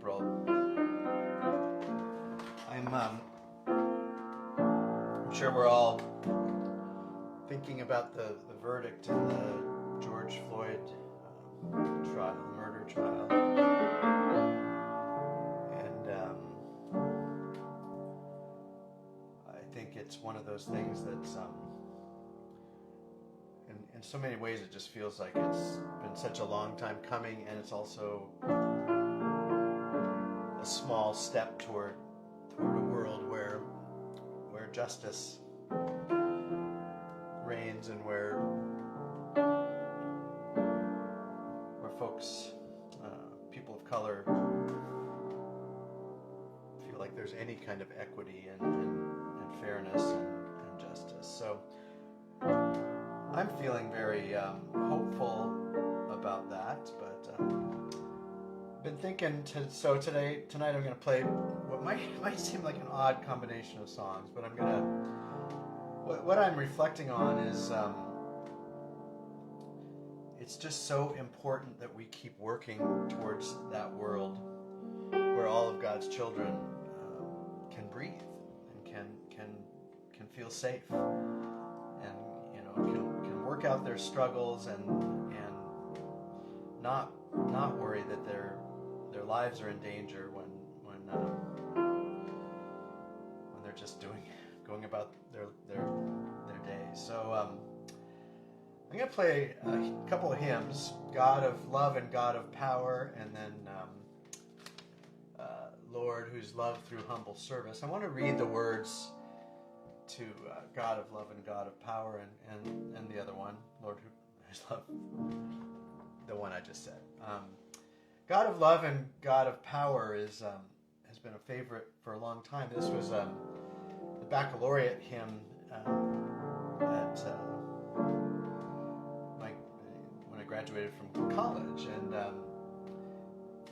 April. I'm sure we're all thinking about the verdict in the George Floyd murder trial. And I think it's one of those things that's, in so many ways, it just feels like it's been such a long time coming, and it's also a small step toward a world where justice reigns, and where folks, people of color, feel like there's any kind of equity and fairness and justice. So I'm feeling very hopeful about that, but been thinking. Tonight I'm going to play what might seem like an odd combination of songs, but what I'm reflecting on is it's just so important that we keep working towards that world where all of God's children can breathe and can feel safe, and can work out their struggles and not worry that their lives are in danger when they're just going about their day. So I'm going to play a couple of hymns, God of Love and God of Power, and then Lord, whose love through humble service. I want to read the words to God of Love and God of Power, and the other one, Lord, whose love, the one I just said. God of Love and God of Power has been a favorite for a long time. This was the baccalaureate hymn when I graduated from college, and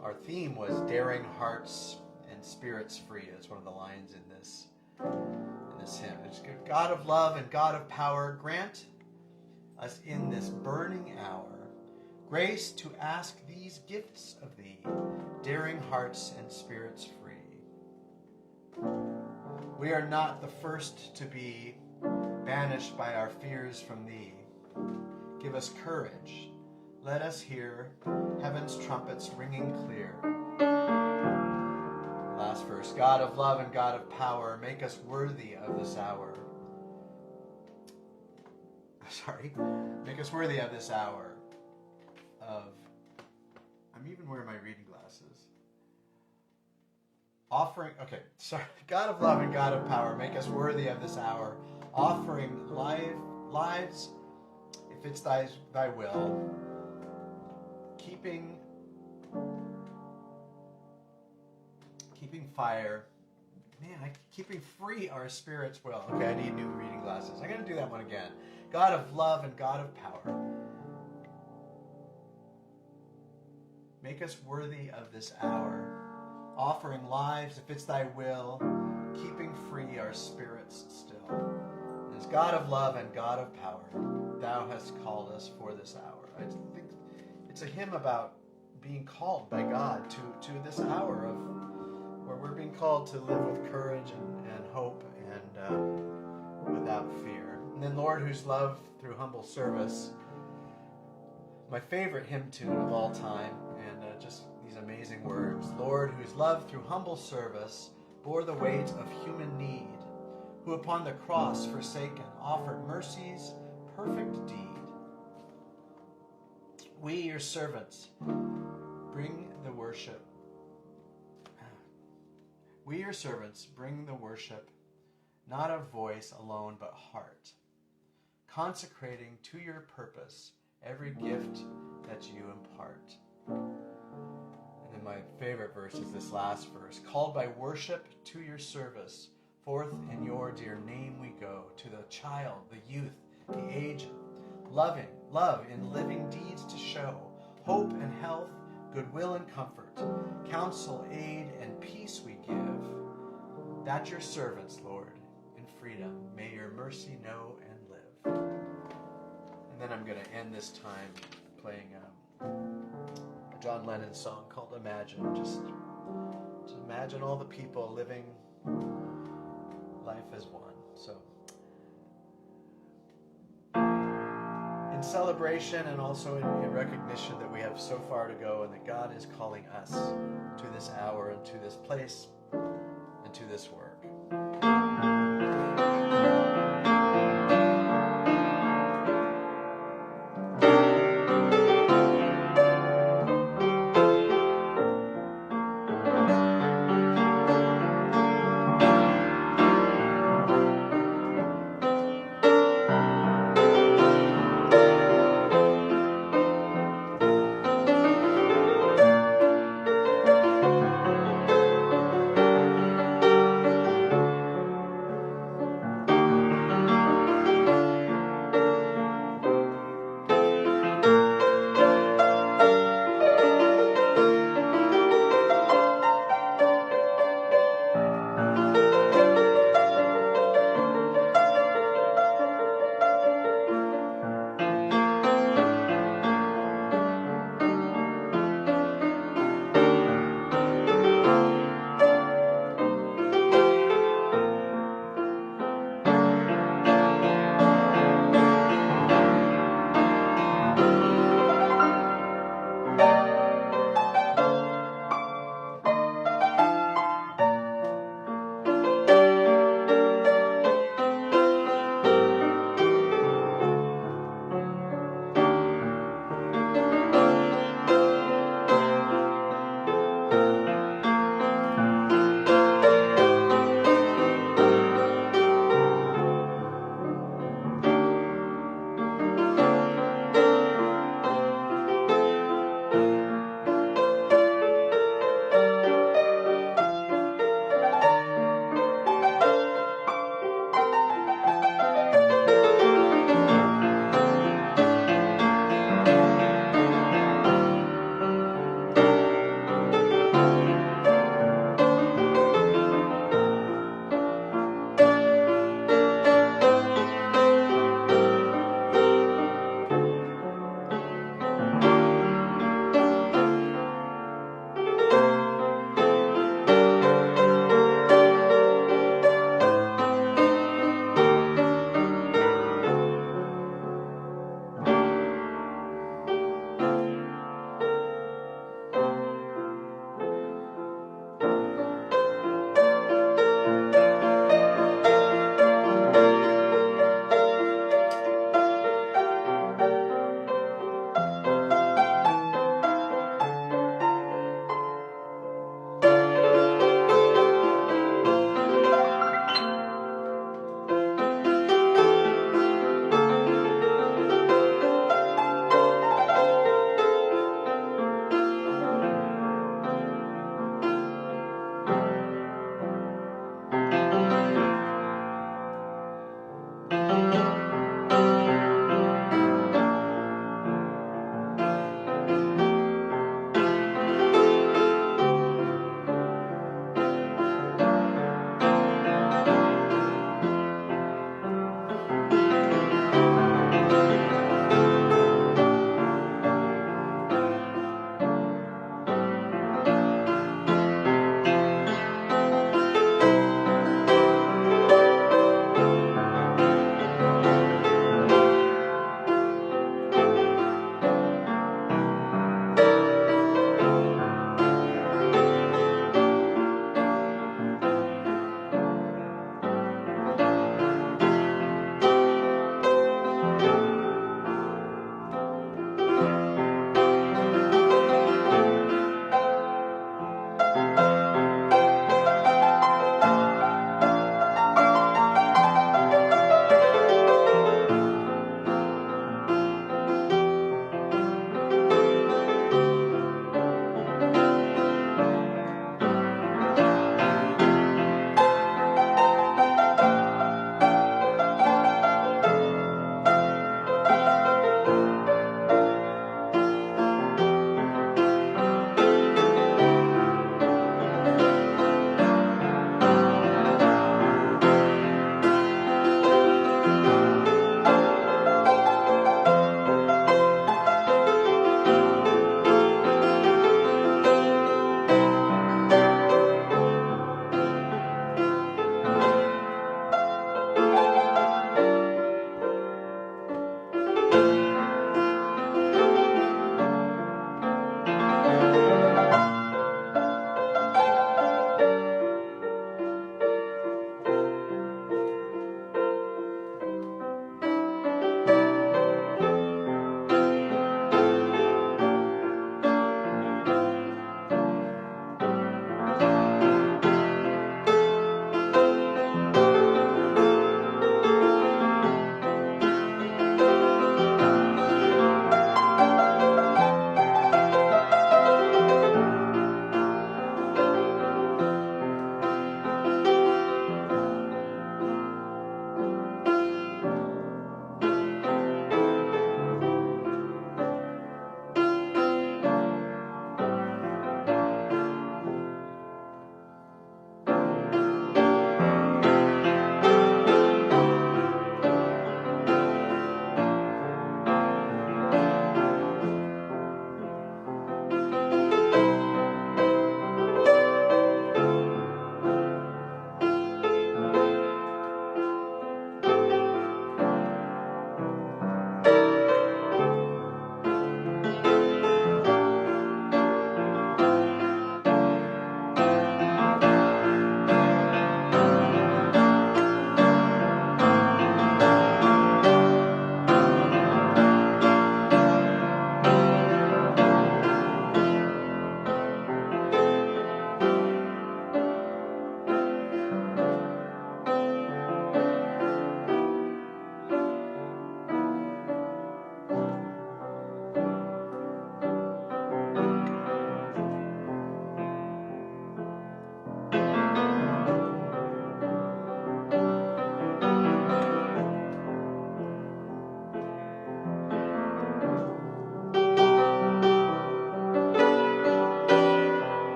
our theme was daring hearts and spirits free. That's one of the lines in this hymn. It's God of love and God of power, grant us in this burning hour grace to ask these gifts of thee, daring hearts and spirits free. We are not the first to be banished by our fears from thee. Give us courage. Let us hear heaven's trumpets ringing clear. Last verse. God of love and God of power, make us worthy of this hour. Make us worthy of this hour of... I'm even wearing my reading glasses. God of love and God of power, make us worthy of this hour, offering lives, if it's thy will, keeping fire, keeping free our spirits will. Okay, I need new reading glasses. I'm going to do that one again. God of love and God of power, make us worthy of this hour, offering lives, if it's thy will, keeping free our spirits still. As God of love and God of power, thou hast called us for this hour. I think it's a hymn about being called by God to this hour of where we're being called to live with courage and hope and without fear. And then Lord, whose love through humble service, my favorite hymn tune of all time, and just these amazing words. Lord, whose love through humble service bore the weight of human need, who upon the cross forsaken offered mercy's perfect deed. We, your servants, bring the worship. We, your servants, bring the worship, not of voice alone, but heart, consecrating to your purpose every gift that you impart. And then my favorite verse is this last verse. Called by worship to your service, forth in your dear name we go, to the child, the youth, the aged, love in living deeds to show, hope and health, goodwill and comfort, counsel, aid, and peace we give, that your servants, Lord, in freedom may your mercy know and live. And then I'm going to end this time playing a John Lennon song called Imagine, just Just imagine all the people living life as one. So, in celebration and also in recognition that we have so far to go and that God is calling us to this hour and to this place and to this work.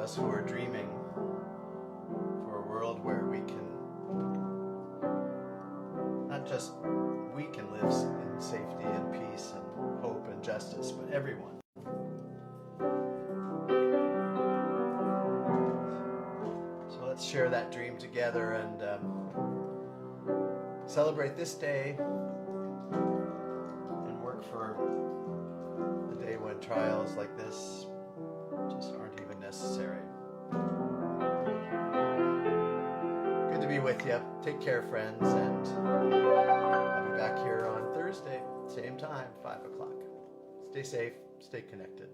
us who are dreaming for a world where we can, not just we can live in safety and peace and hope and justice, but everyone. So let's share that dream together and celebrate this day and work for the day when trials like this just aren't even necessary. Good to be with you. Take care, friends, and I'll be back here on Thursday, same time, 5 o'clock. Stay safe, stay connected.